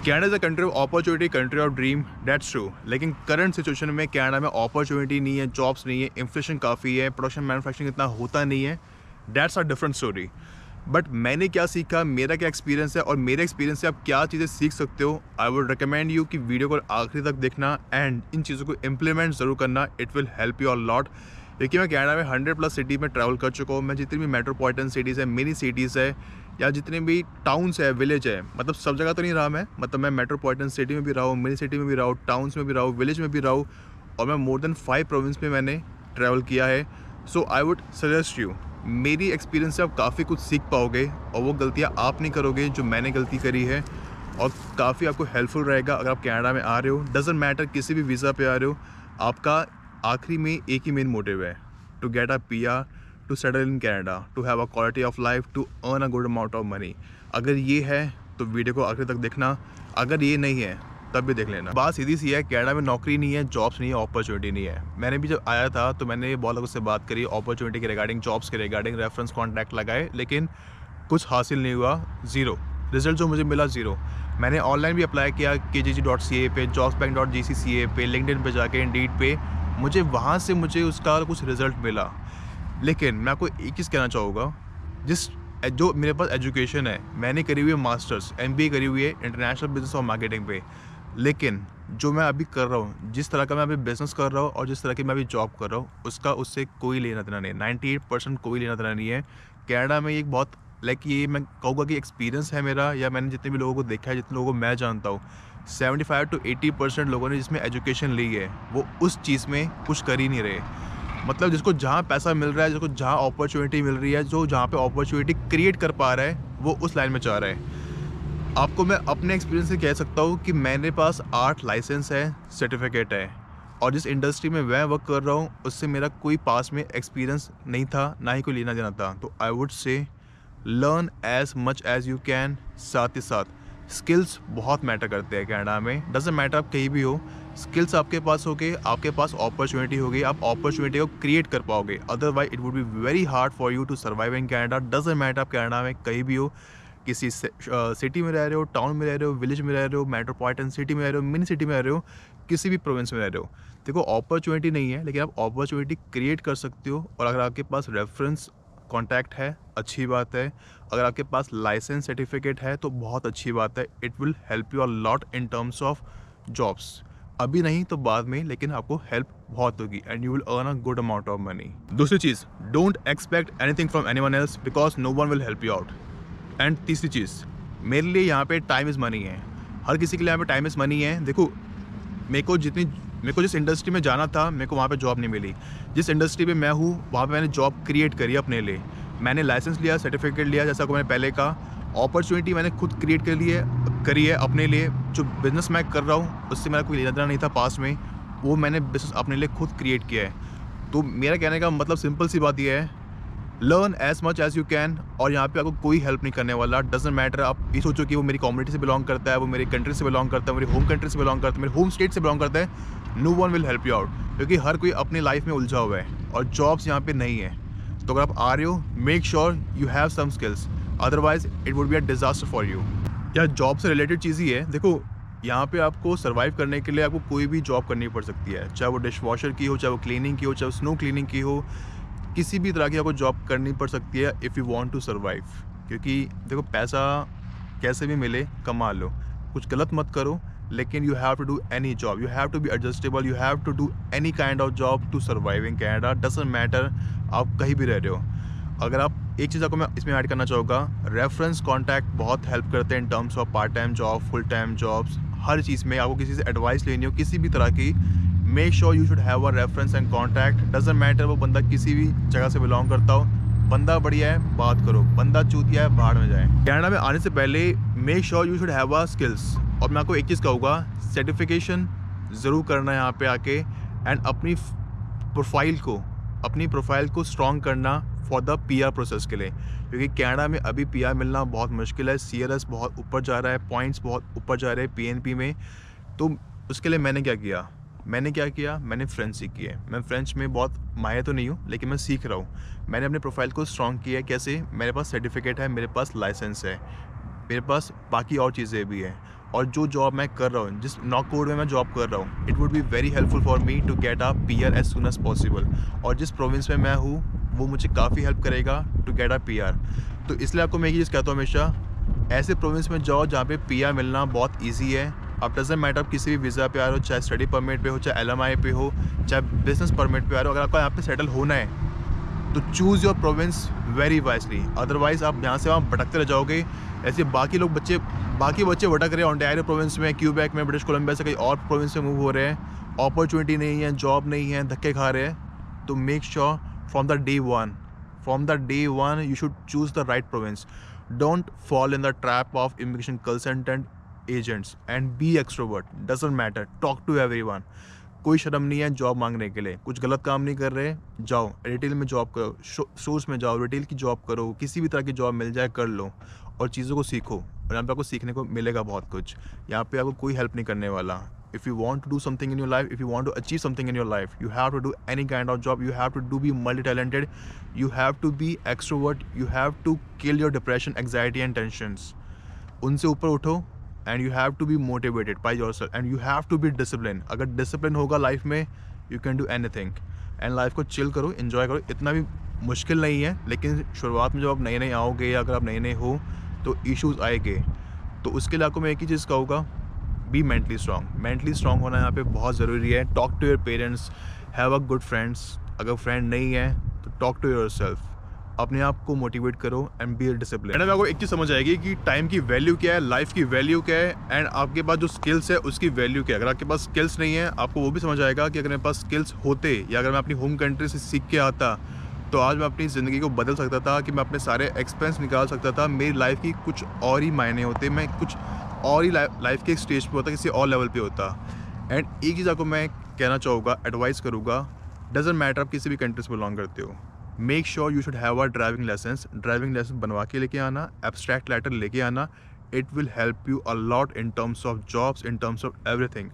Canada is a country of opportunity, country of dream, that's true. लेकिन current situation में Canada में opportunity नहीं है, जॉब्स नहीं है, इन्फ्लेशन काफ़ी है, प्रोडक्शन मैन्युफैक्चरिंग इतना होता नहीं है। That's a different story. But मैंने क्या सीखा, मेरा क्या एक्सपीरियंस है और मेरे एक्सपीरियंस से आप क्या चीज़ें सीख सकते हो, आई वुड रिकमेंड यू कि वीडियो को आखिरी तक देखना एंड इन चीज़ों को इम्प्लीमेंट ज़रूर करना। It will help you a lot. क्योंकि मैं कनाडा में 100+ सिटी में ट्रैवल कर चुका हूँ। मैं जितनी भी मेट्रोपॉलिटन सिटीज़ है, मिनी सिटीज़ है, या जितने भी टाउन्स है, विलेज है, मतलब सब जगह तो नहीं रहा मतलब मैं मेट्रोपॉलिटन सिटी में भी रहा हूँ, मिनी सिटी में भी रहा हूँ, टाउन्स में भी रहा हूँ, विलेज में भी रहा हूँ, और मैं मोर देन 5 प्रोविंस में मैंने ट्रैवल किया है। सो आई वुड सजेस्ट यू, मेरी एक्सपीरियंस से आप काफ़ी कुछ सीख पाओगे और वो गलतियाँ आप नहीं करोगे जो मैंने गलती करी है, और काफ़ी आपको हेल्पफुल रहेगा अगर आप कनाडा में आ रहे हो। डजेंट मैटर किसी भी वीज़ा पे आ रहे हो, आपका आखिरी में एक ही मेन मोटिव है, to get a PR, to settle in Canada, to have a quality of life, to earn a good amount of money. अगर ये है तो वीडियो को आखिर तक देखना, अगर ये नहीं है तब भी देख लेना। बात सीधी सी है, कनाडा में नौकरी नहीं है, जॉब्स नहीं है, अपॉर्चुनिटी नहीं है। मैंने भी जब आया था तो मैंने बहुत लोगों से बात करी अपॉर्चुनिटी के रिगार्डिंग, जॉब्स के रिगार्डिंग, रेफरेंस कॉन्टैक्ट लगाए, लेकिन कुछ हासिल नहीं हुआ। ज़ीरो रिजल्ट जो मुझे मिला, ज़ीरो। मैंने ऑनलाइन भी अप्लाई किया KGG.ca पे, jobsbank.gcca पे, लिंक्डइन पे जाके, इंडीड पे, मुझे वहाँ से उसका कुछ रिजल्ट मिला। लेकिन मैं आपको एक चीज़ कहना चाहूँगा, जो मेरे पास एजुकेशन है, मैंने करी हुई है मास्टर्स, MBA करी हुई है इंटरनेशनल बिजनेस और मार्केटिंग पे, लेकिन जो मैं अभी कर रहा हूँ, जिस तरह का मैं अभी बिजनेस कर रहा हूँ और जिस तरह की मैं अभी जॉब कर रहा हूँ, उसका उससे कोई लेना देना नहीं है। 98% कोई लेना देना नहीं है। कनाडा में एक बहुत ये मैं कहूँगा कि एक्सपीरियंस है मेरा, या मैंने जितने भी लोगों को देखा है, जितने लोगों को मैं जानता हूँ, 75 to 80% लोगों ने जिसमें एजुकेशन ली है वो उस चीज़ में कुछ कर ही नहीं रहे। मतलब जिसको जहाँ पैसा मिल रहा है, जिसको जहाँ अपॉर्चुनिटी मिल रही है, जो जहाँ पे अपॉर्चुनिटी क्रिएट कर पा रहा है, वो उस लाइन में जा रहा है। आपको मैं अपने एक्सपीरियंस से कह सकता हूँ कि मेरे पास 8 लाइसेंस है, सर्टिफिकेट है, और जिस इंडस्ट्री में मैं वर्क कर रहा हूँ उससे मेरा कोई पास में एक्सपीरियंस नहीं था, ना ही कोई लेना देना था। तो I would say learn as much as you can. साथ ही साथ स्किल्स बहुत मैटर करते हैं कनाडा में। डजेंट मैटर आप कहीं भी हो, स्किल्स आपके पास होगे, आपके पास अपॉर्चुनिटी होगी, आप अपॉर्चुनिटी को क्रिएट कर पाओगे। Otherwise it would be very hard for you to survive in Canada. Doesn't matter आप कनाडा में कहीं भी हो, किसी सिटी में रह रहे हो, टाउन में रह रहे हो, विलेज में रह रहे हो, मेट्रोपॉलिटन सिटी में रह रहे हो, मिनी सिटी में रह रहे हो, किसी भी प्रोविंस में रह रहे हो। देखो, अपॉर्चुनिटी नहीं है, लेकिन आप अपॉर्चुनिटी क्रिएट कर सकते हो। और अगर आपके पास रेफरेंस कॉन्टैक्ट है, अच्छी बात है। अगर आपके पास लाइसेंस सर्टिफिकेट है तो बहुत अच्छी बात है। It will help you a lot in terms of jobs. अभी नहीं तो बाद में, लेकिन आपको हेल्प बहुत होगी and you will earn a good amount of money. दूसरी चीज़, don't expect anything from anyone else because no one will help you out. And तीसरी चीज़, मेरे लिए यहाँ पे टाइम इज़ मनी है। हर किसी के लिए यहाँ पे टाइम इज़ मनी है। देखो, मेरे को जिस इंडस्ट्री में जाना था, मेरे को वहाँ पे जॉब नहीं मिली। जिस इंडस्ट्री में मैं हूँ वहाँ पे मैंने जॉब क्रिएट करी अपने लिए। मैंने लाइसेंस लिया, सर्टिफिकेट लिया, जैसा को मैंने पहले कहा। अपॉर्चुनिटी मैंने खुद क्रिएट करी है अपने लिए। जो बिज़नेस मैं कर रहा हूँ उससे मेरा कोई लेना देना नहीं था पास में, वो मैंने बिज़नेस अपने लिए खुद क्रिएट किया है। तो मेरा कहने का मतलब सिंपल सी बात यह है, learn as much as you can. और यहाँ पे आपको कोई हेल्प नहीं करने वाला। डजेंट मैटर आप ये सोचो कि वो मेरी कम्युनिटी से बिलोंग करता है, वो मेरी कंट्री से बिलोंग करता है, मेरी होम कंट्री से बिलोंग करता है, मेरे होम स्टेट से बिलोंग करता है। No one will help you out, क्योंकि हर कोई अपनी लाइफ में उलझा हुआ है और जॉब्स यहाँ पे नहीं है। तो अगर आप आ रहे हो, make sure you have some skills, otherwise it would be a disaster for you. या जॉब से रिलेटेड चीज़ ही है। देखो, यहाँ पे आपको सर्वाइव करने के लिए आपको कोई भी जॉब करनी पड़ सकती है, चाहे वो डिश वॉशर की हो, चाहे वो क्लीनिंग की हो, चाहे वो स्नो क्लीनिंग की हो, किसी भी तरह की आपको जॉब करनी पड़ सकती है if you want to survive. क्योंकि देखो, पैसा कैसे भी मिले कमा लो, कुछ गलत मत करो, लेकिन you have to do any job, you have to be adjustable, you have to do any kind of job to survive in Canada. Doesn't matter आप कहीं भी रह रहे हो। अगर आप एक चीज़ आपको मैं इसमें ऐड करना चाहूँगा, रेफरेंस कॉन्टैक्ट बहुत हेल्प करते हैं in terms of part time job, full time jobs. हर चीज़ में आपको किसी से एडवाइस लेनी हो किसी भी तरह की, make sure you should have a reference and contact. Doesn't matter वो बंदा किसी भी जगह से बिलोंग करता हो, बंदा बढ़िया है बात करो, बंदा चूतिया है बाहर में जाए। कनाडा में आने से पहले make sure you should have a skills. और मैं आपको एक चीज़ कहूँगा, सर्टिफिकेशन ज़रूर करना है यहाँ पे आके, एंड अपनी प्रोफाइल को स्ट्रॉन्ग करना फॉर द PR प्रोसेस के लिए। क्योंकि कनाडा में अभी PR मिलना बहुत मुश्किल है, CRS बहुत ऊपर जा रहा है, पॉइंट्स बहुत ऊपर जा रहे हैं PNP में। तो उसके लिए मैंने क्या किया, मैंने फ्रेंच सीखी है। मैं फ्रेंच में बहुत माहिर तो नहीं हूँ, लेकिन मैं सीख रहा हूँ। मैंने अपने प्रोफाइल को स्ट्रॉन्ग किया है। कैसे? मेरे पास सर्टिफिकेट है, मेरे पास लाइसेंस है, मेरे पास बाकी और चीज़ें भी हैं। और जो जॉब मैं कर रहा हूँ, जिस नॉकवुड में मैं जॉब कर रहा हूँ, it would be very helpful for me to get a PR as soon as possible. और जिस प्रोविंस में मैं हूँ वो मुझे काफ़ी हेल्प करेगा टू गेट अ पीआर। तो इसलिए आपको मैं ये चीज़ कहता हूँ हमेशा, ऐसे प्रोविंस में जाओ जहाँ पे पीआर मिलना बहुत ईजी है। अब डजेंट मैटर आप किसी भी वीज़ा पे आ रहे हो, चाहे स्टडी परमिट पे हो, चाहे एलएमआई पे हो, चाहे बिजनेस परमिट पे आ रहे हो, अगर आपको यहाँ पे सेटल होना है तो choose your province very wisely. Otherwise आप यहाँ से वहाँ भटकते रह जाओगे। ऐसे बाकी बच्चे भटक रहे हैं ओंटारियो प्रोविंस में, क्यूबेक में, ब्रिटिश कोलंबिया से कहीं और प्रोविंस में मूव हो रहे हैं, अपॉर्चुनिटी नहीं है, जॉब नहीं है, धक्के खा रहे हैं। तो make sure from the day one you should choose the right province. Don't fall in the trap of immigration consultant agents and be extrovert. Doesn't matter, talk to everyone. कोई शर्म नहीं है जॉब मांगने के लिए, कुछ गलत काम नहीं कर रहे, जाओ रिटेल में जॉब करो, सोर्स में जाओ, रिटेल की जॉब करो, किसी भी तरह की जॉब मिल जाए कर लो और चीज़ों को सीखो। और यहाँ पे आपको सीखने को मिलेगा बहुत कुछ। यहाँ पे आपको कोई हेल्प नहीं करने वाला। If you want to do something in your life, if you want to achieve something in your life, you have to do any kind of job. You have to be multi-talented. You have to be extrovert. You have to kill your depression, anxiety and tensions. उनसे ऊपर उठो and you have to be motivated by yourself and you have to be disciplined. अगर discipline होगा life में, you can do anything. And life को chill करो, enjoy करो। इतना भी मुश्किल नहीं है, लेकिन शुरुआत में जब आप नए आओगे या अगर आप नए हो तो इश्यूज आएंगे। तो उसके लिए आपको मैं एक ही चीज़ कहूँगा, बी मेंटली स्ट्रांग होना यहाँ पे बहुत ज़रूरी है। Talk to your parents, have a good friends. अगर फ्रेंड नहीं है तो टॉक टू योर सेल्फ, अपने आप को मोटिवेट करो एंड बी डिसिप्लिन। मैडम आपको एक चीज़ समझ आएगी कि टाइम की वैल्यू क्या है, लाइफ की वैल्यू क्या है एंड आपके पास जो स्किल्स है उसकी वैल्यू क्या है। अगर आपके पास स्किल्स नहीं है, आपको वो भी समझ आएगा कि अगर मेरे पास स्किल्स होते या अगर मैं अपनी होम कंट्री से सीख के आता तो आज मैं अपनी ज़िंदगी को बदल सकता था, कि मैं अपने सारे एक्सपेंस निकाल सकता था, मेरी लाइफ की कुछ और ही मायने होते, मैं कुछ और ही लाइफ के स्टेज पे होता, किसी और लेवल पे होता। एंड एक चीज़ आपको मैं कहना चाहूँगा, एडवाइस करूँगा, डजेंट मैटर आप किसी भी कंट्री से बिलोंग करते हो, make sure you should have a driving license बनवा के लेके आना, एब्स्ट्रैक्ट लेटर लेके आना। It will help you a lot in terms of jobs, in terms of everything.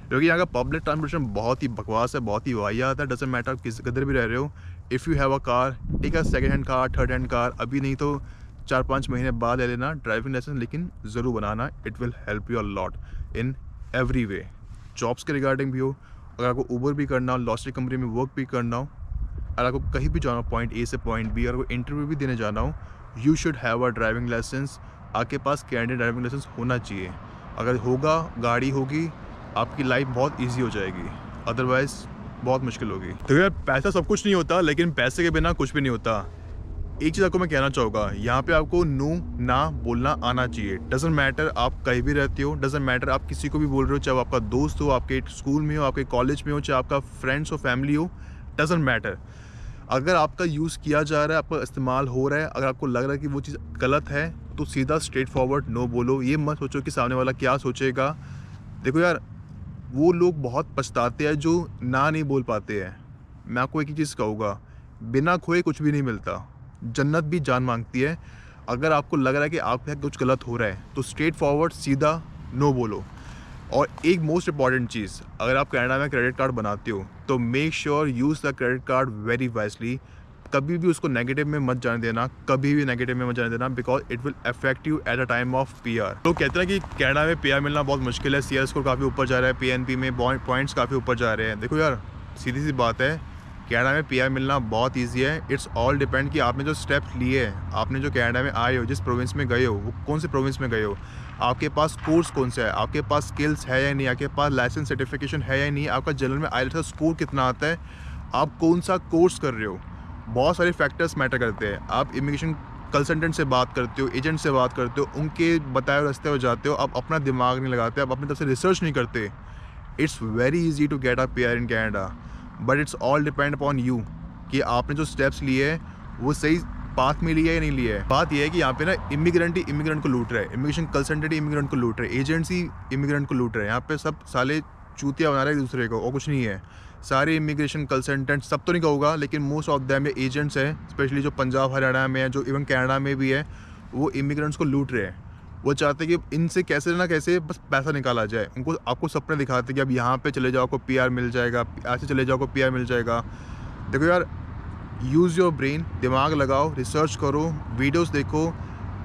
क्योंकि यहाँ का पब्लिक ट्रांसपोर्टेशन बहुत ही बकवास है, बहुत ही वाहियात है। डजेंट मैटर आप किस किधर भी रह रहे हो, if you have a car, take a second hand car, third hand car, अभी नहीं तो 4-5 महीने बाद ले लेना ड्राइविंग लाइसेंस, लेकिन ज़रूर बनाना। It will help you a lot in every way. Jobs के रिगार्डिंग भी हो, अगर आपको ऊबर भी करना हो, लॉजिस्टिक कंपनी में वर्क भी करना हो, अगर आपको कहीं भी जाना हो पॉइंट ए से पॉइंट बी, अगर इंटरव्यू भी देने जाना हो, you should have a driving license. आपके पास कैंडिडेट ड्राइविंग लाइसेंस होना चाहिए। अगर होगा, गाड़ी होगी, आपकी लाइफ बहुत ईजी हो जाएगी, अदरवाइज़ बहुत मुश्किल होगी। तो यार पैसा सब कुछ नहीं होता, लेकिन पैसे के बिना कुछ भी नहीं होता। एक चीज़ आपको मैं कहना चाहूँगा, यहाँ पे आपको नो ना बोलना आना चाहिए। डजेंट मैटर आप कहीं भी रहते हो, डजेंट मैटर आप किसी को भी बोल रहे हो, चाहे वो आपका दोस्त हो, आपके स्कूल में हो, आपके कॉलेज में हो, चाहे आपका फ्रेंड्स हो, फैमिली हो, डजेंट मैटर। अगर आपका यूज़ किया जा रहा है, आपका इस्तेमाल हो रहा है, अगर आपको लग रहा है कि वो चीज़ गलत है, तो सीधा स्ट्रेट फॉरवर्ड नो बोलो। ये मत सोचो कि सामने वाला क्या सोचेगा। देखो यार, वो लोग बहुत पछताते हैं जो ना नहीं बोल पाते हैं। मैं आपको एक ही चीज़ कहूँगा, बिना खोए कुछ भी नहीं मिलता। जन्नत भी जान मांगती है। अगर आपको लग रहा है कि आपके साथ कुछ गलत हो रहा है तो स्ट्रेट फॉरवर्ड सीधा नो बोलो। और एक मोस्ट इंपॉर्टेंट चीज़, अगर आप कनाडा में क्रेडिट कार्ड बनाते हो तो make sure use the credit card very wisely. कभी भी उसको नेगेटिव में मत जाने देना, कभी भी नेगेटिव में मत जाने देना, because it will affect you at a time of PR. तो कहते हैं कि कनाडा में पीआर मिलना बहुत मुश्किल है, सीआर स्कोर काफ़ी ऊपर जा रहा है, पीएनपी में पॉइंट्स काफ़ी ऊपर जा रहे हैं। देखो यार, सीधी सी बात है, कनाडा में पीआर मिलना बहुत ईजी है। इट्स ऑल डिपेंड कि आपने जो स्टेप्स लिए हैं, आपने जो कनाडा में आए हो, जिस प्रोविंस में गए हो, वो कौन से प्रोविंस में गए हो, आपके पास कोर्स कौन सा है, आपके पास स्किल्स है या नहीं, आपके पास लाइसेंस सर्टिफिकेशन है या नहीं, आपका जनरल में आईएलटीएस का स्कोर कितना आता है, आप कौन सा कोर्स कर रहे हो। बहुत सारे फैक्टर्स मैटर करते हैं। आप इमिग्रेशन कंसल्टेंट से बात करते हो, एजेंट से बात करते हो, उनके बताए हुए रास्ते पर जाते हो, आप अपना दिमाग नहीं लगाते, आप अपनी तरफ से रिसर्च नहीं करते। It's very easy to get a PR in Canada, but it's all depend upon you कि आपने जो स्टेप्स लिए हैं वो सही पाथ में लिया या नहीं लिया है। बात यह है कि यहाँ पे ना इमिग्रेंट ही इमिग्रेंट को लूट रहा है, इमिग्रेशन कंसल्टेंट ही इमिग्रेंट को लूट रहे हैं, एजेंट्स ही इमिग्रेंट को लूट रहे हैं। यहाँ पे सब साले चूतिया बना रहे हैं एक दूसरे को, और कुछ नहीं है। सारे इमिग्रेशन कंसल्टेंट, सब तो नहीं कहूँगा, लेकिन मोस्ट ऑफ देम एजेंट्स हैं, स्पेशली जो पंजाब हरियाणा में है, जो इवन कनाडा में भी है, वो इमिग्रेंट्स को लूट रहे हैं। वो चाहते हैं कि इनसे कैसे ना कैसे बस पैसा निकाला जाए। उनको आपको सपने दिखाते हैं कि अब यहाँ पे चले जाओ आपको पीआर मिल जाएगा, ऐसे चले जाओ आपको पीआर मिल जाएगा। देखो यार, यूज़ योर ब्रेन, दिमाग लगाओ, रिसर्च करो, वीडियोस देखो।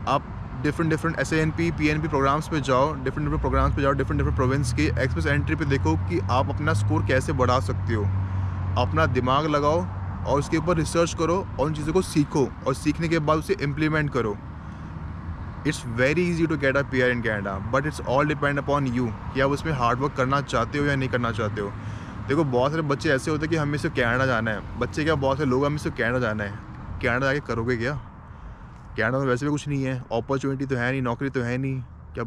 आप डिफरेंट SANP PNP प्रोग्राम्स पे जाओ, डिफरेंट प्रोग्राम्स पे जाओ, डिफरेंट प्रोविंस के एक्सप्रेस एंट्री पे देखो कि आप अपना स्कोर कैसे बढ़ा सकते हो। अपना दिमाग लगाओ और उसके ऊपर रिसर्च करो और उन चीज़ों को सीखो और सीखने के बाद उसे इम्प्लीमेंट करो। It's very easy to get a PR in Canada, but it's all depend upon you कि आप उसमें हार्ड वर्क करना चाहते हो या नहीं करना चाहते हो। देखो बहुत सारे बच्चे ऐसे होते हैं कि हमें सिर्फ कनाडा जाना है, बच्चे क्या बहुत सारे लोग हमें सिर्फ कनाडा जाना है। कनाडा जाके करोगे क्या? कनाडा में वैसे भी कुछ नहीं है, अपॉर्चुनिटी तो है नहीं, नौकरी तो है नहीं, क्या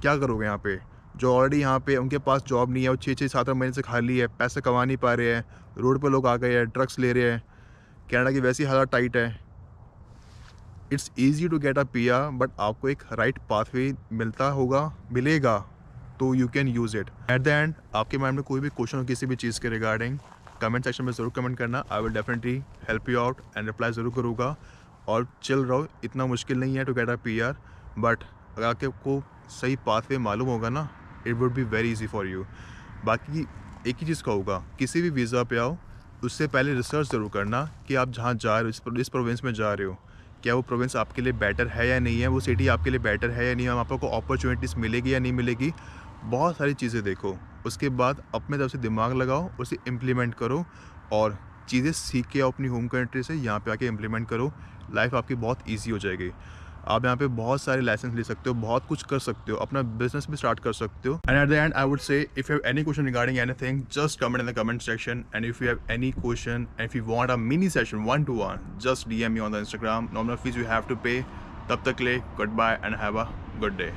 क्या करोगे यहाँ पे? जो ऑलरेडी यहाँ पे उनके पास जॉब नहीं है, वो 6-6 7 महीने से खाली है, पैसे कमा नहीं पा रहे हैं, रोड पे लोग आ गए हैं, ड्रग्स ले रहे हैं। कनाडा की वैसी हालत टाइट है। It's easy to get a PR, but आपको एक राइट पाथवे मिलेगा तो you can use it. At the end आपके माइंड में कोई भी क्वेश्चन हो किसी भी चीज़ के रिगार्डिंग, कमेंट सेक्शन में ज़रूर कमेंट करना। I will definitely help you out and reply ज़रूर करूँगा। और चिल रहो, इतना मुश्किल नहीं है to get a PR, but अगर आपको सही पाथवे मालूम होगा ना, it would be very easy for you. बाकी एक ही चीज़ कहूँगा, किसी भी वीज़ा पे आओ उससे पहले रिसर्च ज़रूर करना कि आप जहाँ जा रहे हो, इस प्रोविंस में जा रहे हो, क्या वो प्रोविंस आपके लिए बेटर है या नहीं है, वो सिटी आपके लिए बेटर है या नहीं है, आपको अपॉर्चुनिटीज़ मिलेगी या नहीं मिलेगी। बहुत सारी चीज़ें देखो, उसके बाद अपने तरफ से दिमाग लगाओ, उसे इम्प्लीमेंट करो और चीज़ें सीख के आओ अपनी होम कंट्री से, यहाँ पे आके इम्प्लीमेंट करो। लाइफ आपकी बहुत ईजी हो जाएगी। आप यहाँ पे बहुत सारे लाइसेंस ले सकते हो, बहुत कुछ कर सकते हो, अपना बिजनेस भी स्टार्ट कर सकते हो। And eight the and I would से if you have any question regarding anything, just comment in the comment section. And if you have any question, if you want a mini session 1-to-1, just DM me on the Instagram. Nominal fees you have to pay. तब तक ले good bye and have a good day.